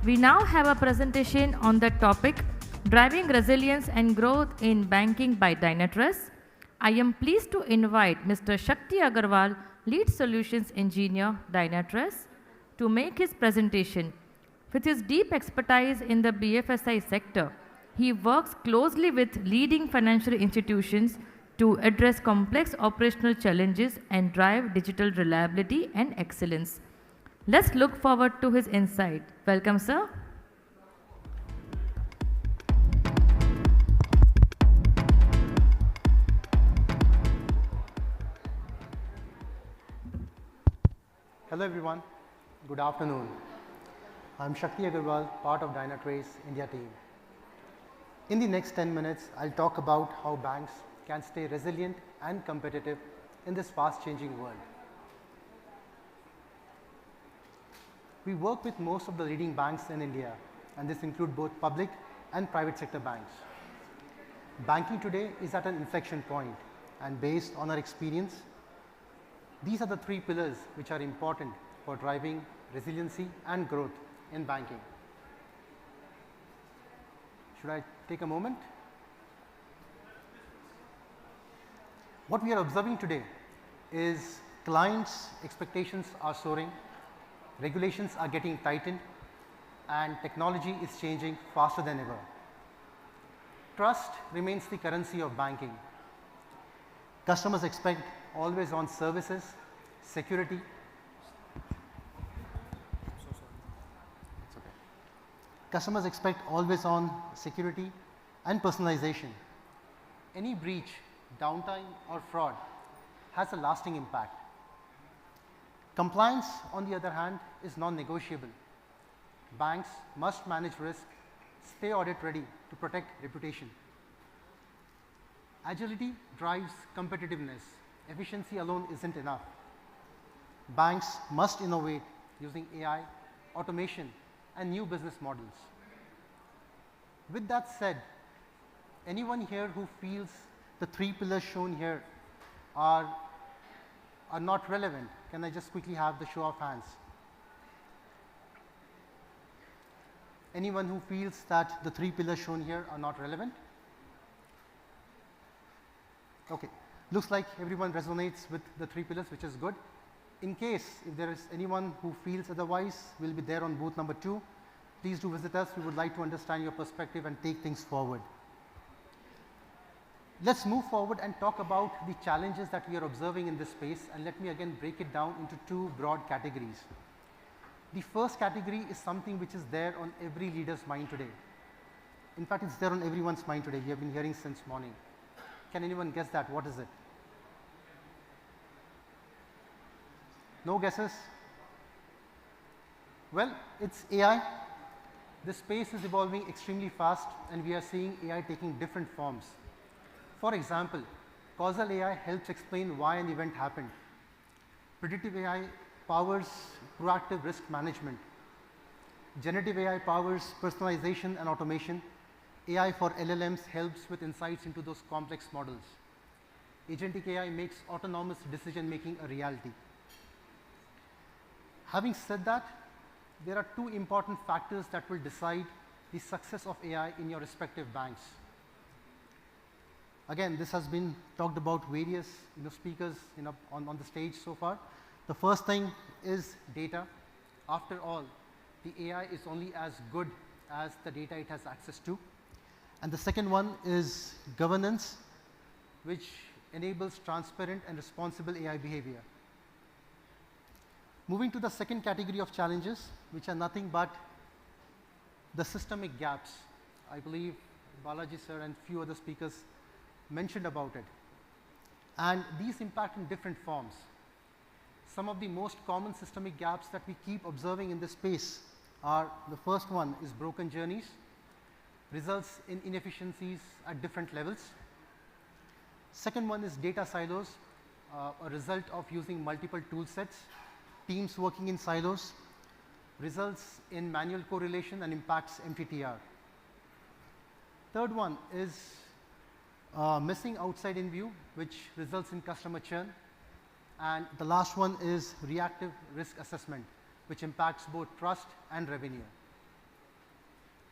We now have a presentation on the topic Driving Resilience and Growth in Banking by Dynatrace. I am pleased to invite Mr. Shakti Agarwal, Lead Solutions Engineer, Dynatrace, to make his presentation. With his deep expertise in the BFSI sector, he works closely with leading financial institutions to address complex operational challenges and drive digital reliability and excellence. Let's look forward to his insight. Welcome, sir. Hello everyone, good afternoon. I'm Shakti Agarwal, part of Dynatrace India team. In the next 10 minutes, I'll talk about how banks can stay resilient and competitive in this fast changing world. We work with most of the leading banks in India, and this includes both public and private sector banks. Banking today is at an inflection point, and based on our experience, these are the three pillars which are important for driving resiliency and growth in banking. Should I take a moment? What we are observing today is clients' expectations are soaring, regulations are getting tightened, and technology is changing faster than ever. Trust remains the currency of banking. Customers expect always on services, security. Customers expect always on security and personalization. Any breach, downtime or fraud has a lasting impact. Compliance, on the other hand, is non-negotiable. Banks must manage risk, stay audit ready to protect reputation. Agility drives competitiveness. Efficiency alone isn't enough. Banks must innovate using AI, automation, and new business models. With that said, anyone here who feels the three pillars shown here are not relevant, can I just quickly have the show of hands? Anyone who feels that the three pillars shown here are not relevant? Okay. Looks like everyone resonates with the three pillars, which is good. In case if there is anyone who feels otherwise, we'll be there on booth number 2. Please do visit us. We would like to understand your perspective and take things forward. Let's move forward and talk about the challenges that we are observing in this space, and let me again break it down into two broad categories. The first category is something which is there on every leader's mind today. In fact, it's there on everyone's mind today. We have been hearing since morning. Can anyone guess that? What is it? No guesses? Well, it's AI. This space is evolving extremely fast, and we are seeing AI taking different forms. For example, causal AI helps explain why an event happened. Predictive AI powers proactive risk management. Generative AI powers personalization and automation. AI for LLMs helps with insights into those complex models. Agentic AI makes autonomous decision making a reality. Having said that, there are two important factors that will decide the success of AI in your respective banks. Again, this has been talked about various speakers on the stage so far. The first thing is data. After all, the AI is only as good as the data it has access to. And the second one is governance, which enables transparent and responsible AI behavior. Moving to the second category of challenges, which are nothing but the systemic gaps. I believe Balaji sir and few other speakers mentioned about it. And these impact in different forms. Some of the most common systemic gaps that we keep observing in this space are, the first one is broken journeys, results in inefficiencies at different levels. Second one is data silos, a result of using multiple tool sets, teams working in silos, results in manual correlation and impacts MTTR. Third one is missing outside in view, which results in customer churn. And the last one is reactive risk assessment, which impacts both trust and revenue.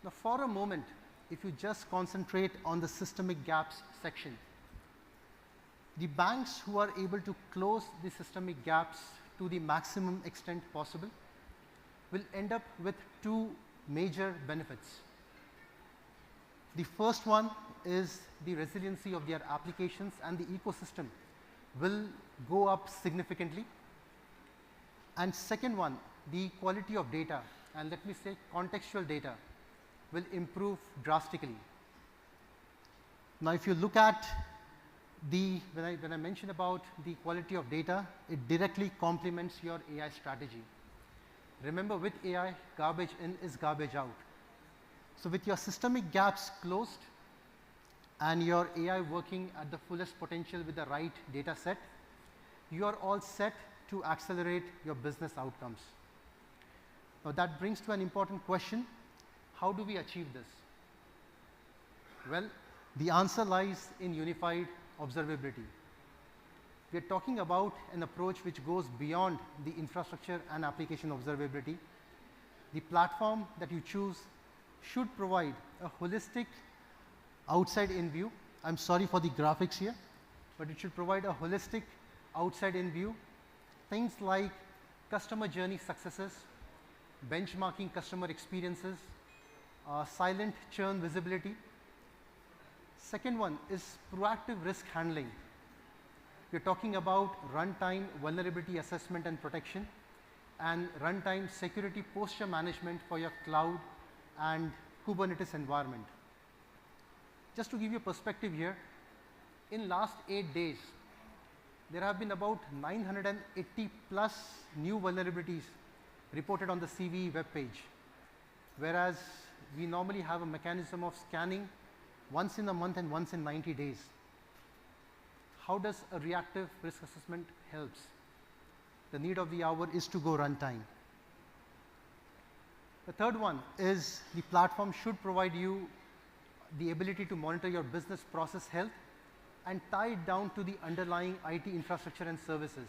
Now, for a moment, if you just concentrate on the systemic gaps section, the banks who are able to close the systemic gaps to the maximum extent possible will end up with two major benefits. The first one is the resiliency of their applications and the ecosystem will go up significantly. And second one, the quality of data, and let me say contextual data, will improve drastically. Now, if you look at when I mention about the quality of data, it directly complements your AI strategy. Remember, with AI, garbage in is garbage out. So, with your systemic gaps closed and your AI working at the fullest potential with the right data set, you are all set to accelerate your business outcomes. Now, that brings to an important question: how do we achieve this? Well, the answer lies in unified observability. We are talking about an approach which goes beyond the infrastructure and application observability. The platform that you choose should provide a holistic outside-in view. I'm sorry for the graphics here, but it should provide a holistic outside-in view. Things like customer journey successes, benchmarking customer experiences, silent churn visibility. Second one is proactive risk handling. We're talking about runtime vulnerability assessment and protection, and runtime security posture management for your cloud and Kubernetes environment. Just to give you a perspective here, in last 8 days, there have been about 980 plus new vulnerabilities reported on the CVE web page, whereas we normally have a mechanism of scanning once in a month and once in 90 days. How does a reactive risk assessment helps? The need of the hour is to go runtime. The third one is the platform should provide you the ability to monitor your business process health and tie it down to the underlying IT infrastructure and services.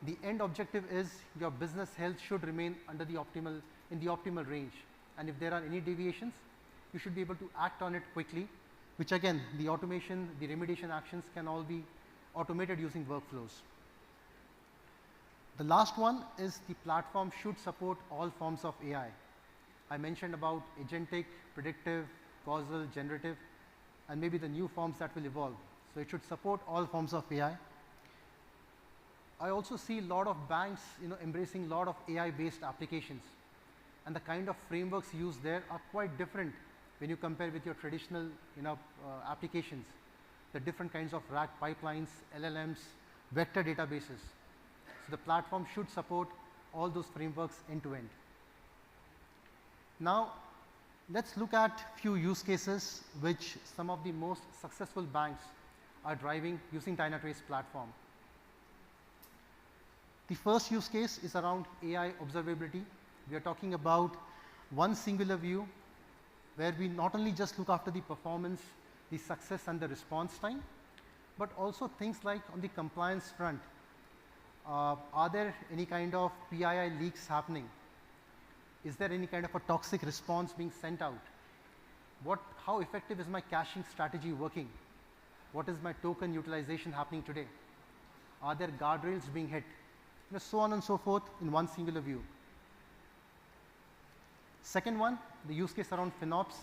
The end objective is your business health should remain in the optimal range, and if there are any deviations, you should be able to act on it quickly, which again, the automation, the remediation actions can all be automated using workflows. The last one is the platform should support all forms of AI. I mentioned about agentic, predictive, causal, generative, and maybe the new forms that will evolve. So it should support all forms of AI. I also see a lot of banks, embracing a lot of AI-based applications, and the kind of frameworks used there are quite different when you compare with your traditional, applications. The different kinds of RAG pipelines, LLMs, vector databases. So the platform should support all those frameworks end to end. Now, let's look at few use cases which some of the most successful banks are driving using Dynatrace platform. The first use case is around AI observability. We are talking about one singular view where we not only just look after the performance, the success and the response time, but also things like on the compliance front. Are there any kind of PII leaks happening? Is there any kind of a toxic response being sent out? How effective is my caching strategy working? What is my token utilization happening today? Are there guardrails being hit? So on and so forth in one singular view. Second one, the use case around FinOps,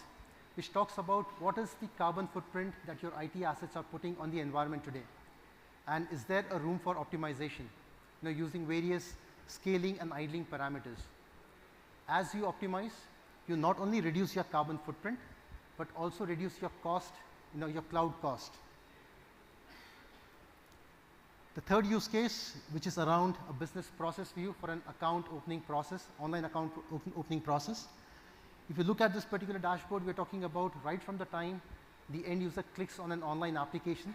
which talks about what is the carbon footprint that your IT assets are putting on the environment today, and is there a room for optimization, using various scaling and idling parameters. As you optimize, you not only reduce your carbon footprint, but also reduce your cost, your cloud cost. The third use case, which is around a business process view for an account opening process, online account opening process. If you look at this particular dashboard, we're talking about right from the time the end user clicks on an online application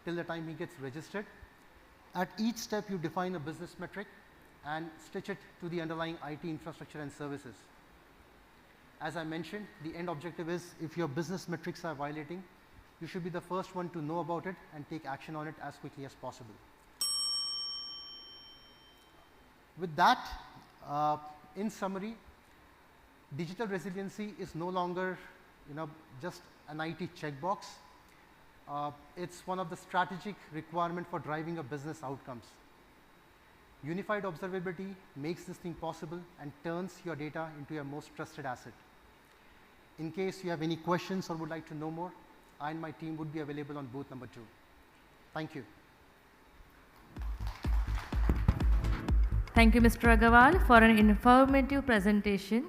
till the time he gets registered. At each step, you define a business metric and stitch it to the underlying IT infrastructure and services. As I mentioned, the end objective is if your business metrics are violating, you should be the first one to know about it and take action on it as quickly as possible. With that, in summary, Digital resiliency is no longer, just an IT checkbox. It's one of the strategic requirement for driving a business outcomes. Unified observability makes this thing possible and turns your data into your most trusted asset. In case you have any questions or would like to know more, I and my team would be available on booth number 2. Thank you. Thank you, Mr. Agarwal, for an informative presentation.